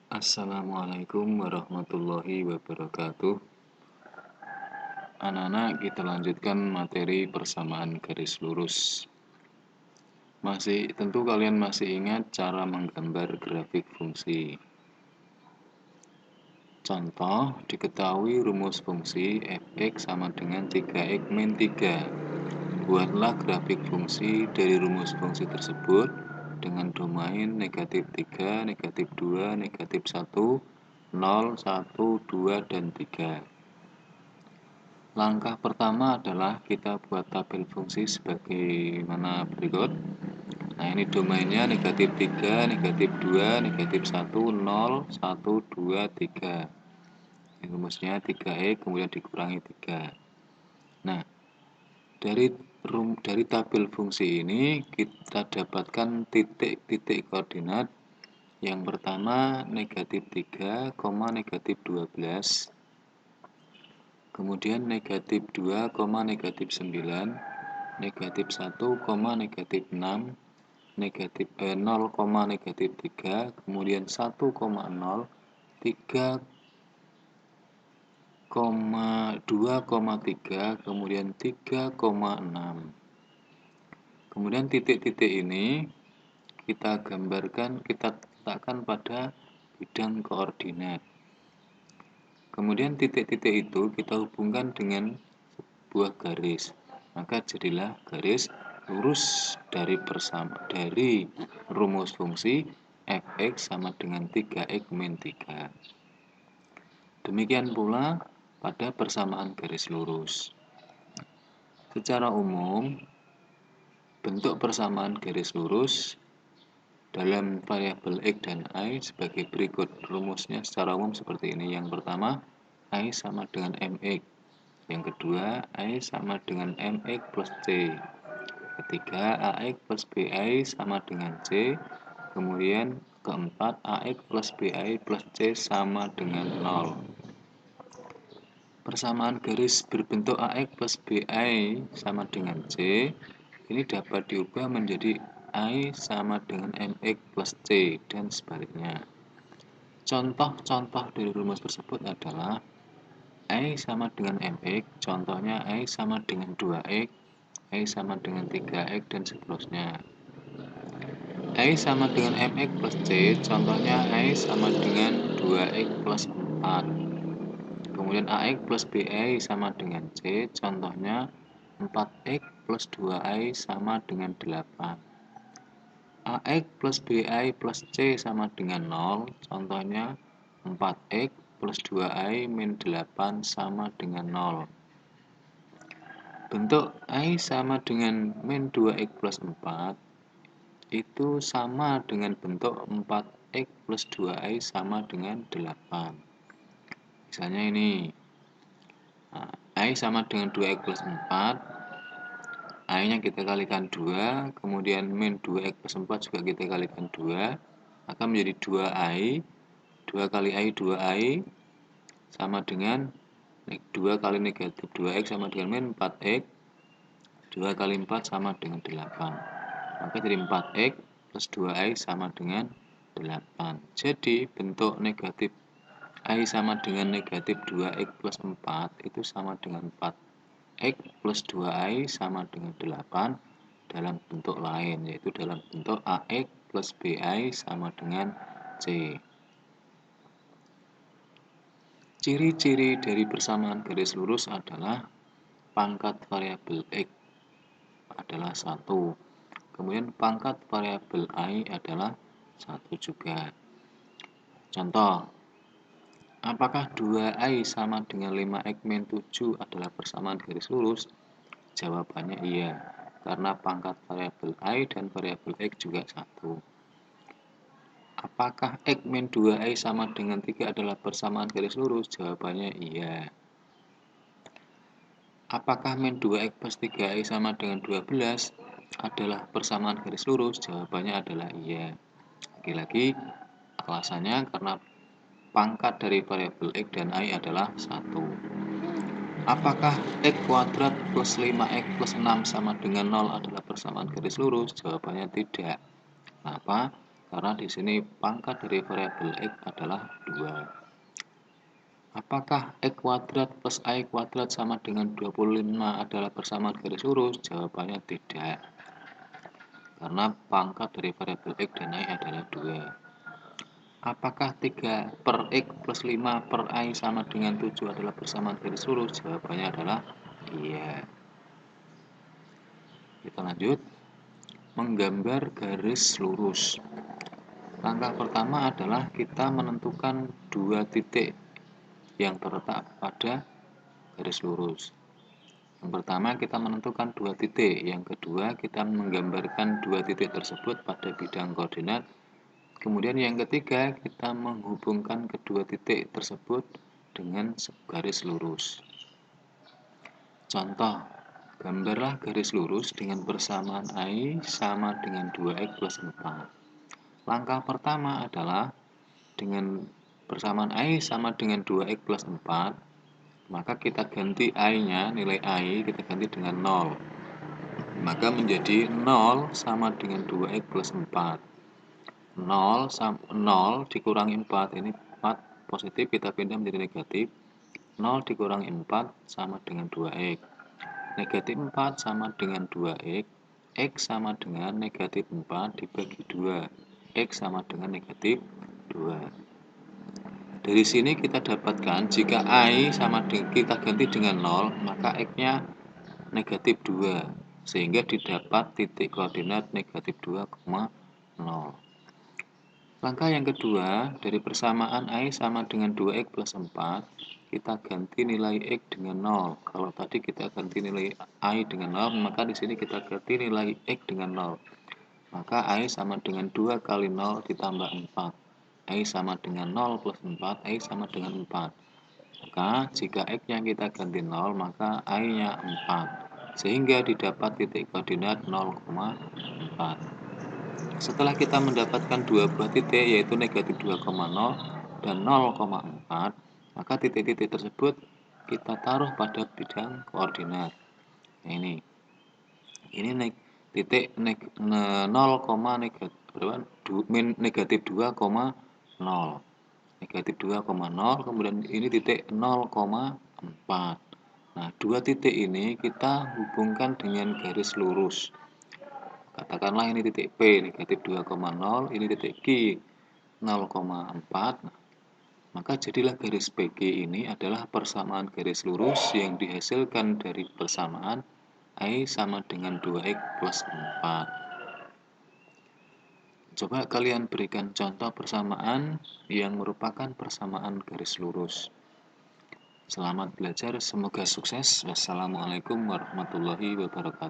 Assalamualaikum warahmatullahi wabarakatuh. Anak-anak, kita lanjutkan materi persamaan garis lurus. Tentu kalian masih ingat cara menggambar grafik fungsi. Contoh, diketahui rumus fungsi f(x) sama dengan 3x min 3. Buatlah grafik fungsi dari rumus fungsi tersebut dengan domain negatif 3, negatif 2, negatif 1, 0, 1, 2, dan 3. Langkah pertama adalah kita buat tabel fungsi sebagaimana berikut. Nah, ini domainnya negatif 3, negatif 2, negatif 1, 0, 1, 2, 3. Ini rumusnya 3x kemudian dikurangi 3. Nah, dari tabel fungsi ini kita dapatkan titik-titik koordinat. Yang pertama negatif 3, negatif 12. Kemudian negatif 2, negatif 9, negatif 1, negatif 6, negatif 0, negatif 3, kemudian 1,0, 3, 2,3, kemudian 3,6. Kemudian titik-titik ini kita gambarkan, kita letakkan pada bidang koordinat. Kemudian titik-titik itu kita hubungkan dengan sebuah garis. Maka jadilah garis lurus dari rumus fungsi f(x) sama dengan 3x min 3. Demikian pula pada persamaan garis lurus. Secara umum, bentuk persamaan garis lurus dalam variabel x dan y sebagai berikut. Rumusnya secara umum seperti ini. Yang pertama, y sama dengan mx. Yang kedua, y sama dengan mx plus c. Ketiga, ax plus bi sama dengan c. Kemudian keempat, ax plus bi plus c sama dengan 0. Persamaan garis berbentuk ax plus bi sama dengan c ini dapat diubah menjadi I sama dengan mx plus c dan sebaliknya. Contoh-contoh dari rumus tersebut adalah I sama dengan mx, contohnya I sama dengan 2x, I sama dengan 3x, dan seterusnya. I sama dengan mx plus c, contohnya I sama dengan 2x plus 4. Kemudian ax plus bi sama dengan c, contohnya 4x plus 2i sama dengan 8. Ax plus bi plus c sama dengan 0, contohnya 4x plus 2i min 8 sama dengan 0. Bentuk i sama dengan min 2x plus 4 itu sama dengan bentuk 4x plus 2i sama dengan 8. Misalnya ini, I sama dengan 2x plus 4, I-nya kita kalikan 2, kemudian min 2x plus 4 juga kita kalikan 2, maka menjadi 2i, 2 kali i, 2i, sama dengan 2 kali negatif 2x sama dengan min 4x, 2 kali 4 sama dengan 8. Maka jadi 4x plus 2i sama dengan 8. Jadi bentuk negatif I sama dengan negatif 2x plus 4 itu sama dengan 4x plus 2i sama dengan 8 dalam bentuk lain, yaitu dalam bentuk ax plus bi sama dengan c. Ciri-ciri dari persamaan garis lurus adalah pangkat variabel x adalah 1. Kemudian pangkat variabel i adalah 1 juga. Contoh, apakah 2i sama dengan 5x min 7 adalah persamaan garis lurus? Jawabannya iya, karena pangkat variabel i dan variabel x juga 1. Apakah x min 2i sama dengan 3 adalah persamaan garis lurus? Jawabannya iya. Apakah min 2x plus 3i sama dengan 12 adalah persamaan garis lurus? Jawabannya adalah iya. Lagi-lagi alasannya karena pangkat dari variabel x dan y adalah 1. Apakah x kuadrat plus 5x plus 6 sama dengan 0 adalah persamaan garis lurus? Jawabannya tidak. Kenapa? karena di sini pangkat dari variabel X adalah 2. Apakah X kuadrat plus AY kuadrat sama dengan 25 adalah persamaan garis lurus? Jawabannya tidak, karena pangkat dari variabel X dan Y adalah 2. Apakah 3 per X plus 5 per Y sama dengan 7 adalah persamaan garis lurus? Jawabannya adalah iya. Kita lanjut. Menggambar garis lurus. Langkah pertama adalah kita menentukan dua titik yang terletak pada garis lurus. Yang pertama kita menentukan dua titik, yang kedua kita menggambarkan dua titik tersebut pada bidang koordinat. Kemudian yang ketiga kita menghubungkan kedua titik tersebut dengan garis lurus. Contoh, gambarlah garis lurus dengan persamaan I sama dengan 2X plus 4. Langkah pertama adalah dengan persamaan I sama dengan 2X plus 4, maka kita ganti I-nya, nilai I kita ganti dengan 0. Maka menjadi 0 sama dengan 2X plus 4. 0 dikurangi 4, ini 4 positif, kita pindah menjadi negatif. 0 dikurangi 4 sama dengan 2X. Negatif 4 sama dengan 2X. X sama dengan negatif 4 dibagi 2. X sama dengan negatif 2. Dari sini kita dapatkan jika I sama kita ganti dengan 0, maka X-nya negatif 2. Sehingga didapat titik koordinat negatif 2,0. Langkah yang kedua, dari persamaan I sama dengan 2X plus 4, kita ganti nilai X dengan 0. Kalau tadi kita ganti nilai I dengan 0, maka di sini kita ganti nilai X dengan 0. Maka I sama dengan 2 kali 0 ditambah 4. I sama dengan 0 plus 4, I sama dengan 4. Maka jika X-nya kita ganti 0, maka I-nya 4. Sehingga didapat titik koordinat 0,4. Setelah kita mendapatkan dua buah titik, yaitu negatif 2,0 dan 0,4, maka titik-titik tersebut kita taruh pada bidang koordinat. Nah, ini titik 0, negatif 2,0. Negatif 2,0, kemudian ini titik 0,4. Nah, dua titik ini kita hubungkan dengan garis lurus. Katakanlah ini titik P, negatif 2,0, ini titik Q, 0,4. Maka jadilah garis PQ ini adalah persamaan garis lurus yang dihasilkan dari persamaan I sama dengan 2X plus 4. Coba kalian berikan contoh persamaan yang merupakan persamaan garis lurus. Selamat belajar, semoga sukses. Wassalamualaikum warahmatullahi wabarakatuh.